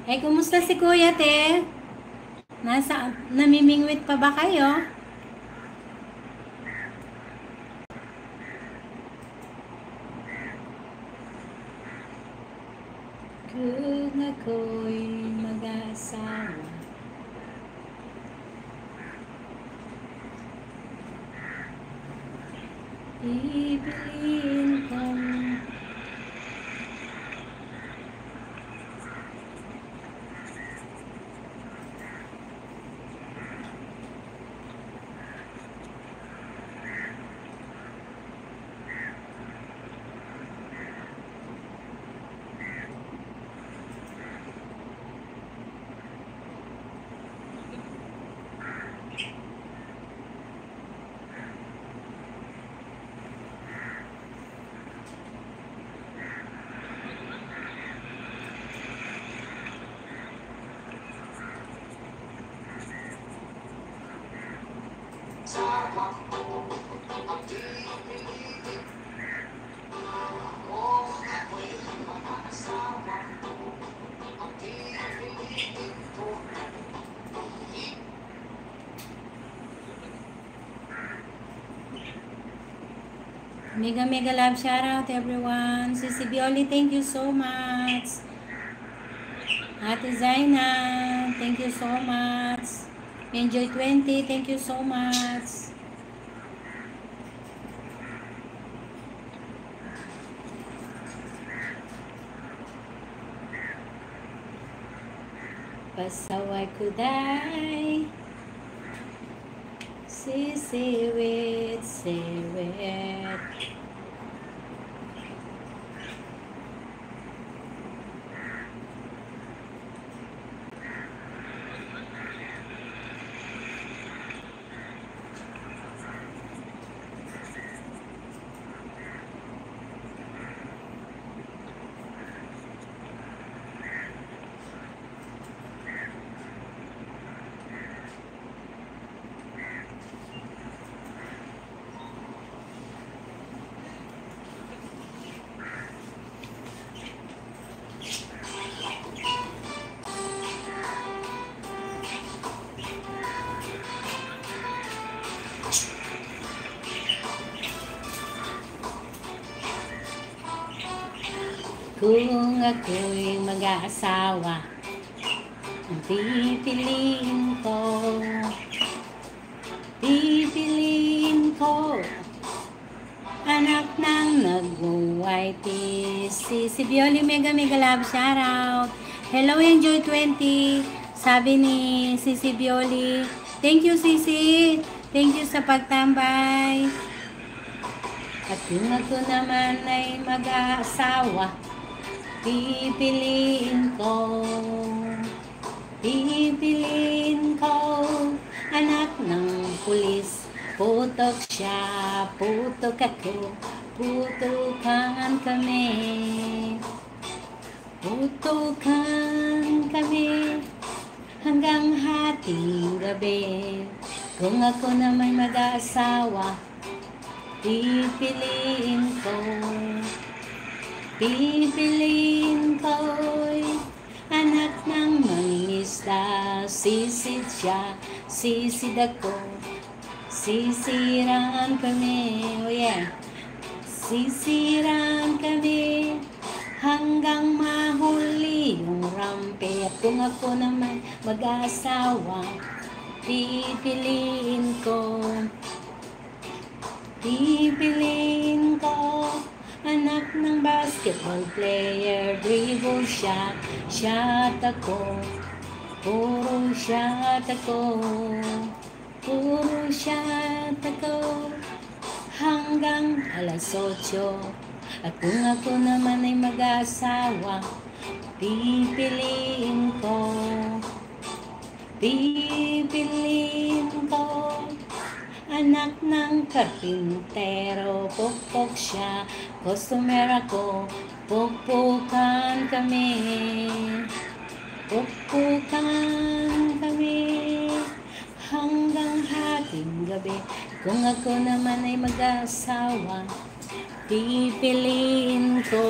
Eh, kumusta si Kuya, te? Namimingwit pa ba kayo? Kung ako'y mag-asawa, ibiliin kong mega mega love shout out everyone. Sisi Bioli, thank you so much. Ate Zaina, thank you so much. Enjoy 20, thank you so much. Pasaway ko day, sisiwit, siwit. Kung ako'y mag-aasawa, ang pipiliin ko, anak ng nag-white si Bioli, mega mega love shoutout. Hello, Enjoy 20. Sabi ni Sisi Bioli, thank you Sisi, thank you sa pagtambay. At kung ako naman ay mag-aasawa, pipiliin ko, anak ng pulis. Putok siya, putok ako, putukan kami hanggang hating gabi. Kung ako naman mag-aasawa, pipiliin ko, anak ng mangingisda. Sisid siya, sisid ako, sisiraan kami, oh yeah, sisiraan kami hanggang mahuli yung rampe. At kung ako naman mag-asawa, pipiliin ko, anak ng basketball player. Dribble shot, shot ako, puro shot ako, hanggang alas 8. At kung ako naman ay mag-asawa, pipiliin ko, anak ng karpintero. Pukpok siya, customer ako, pukpukan kami hanggang hating gabi. Kung ako naman ay mag-asawa, pipiliin ko,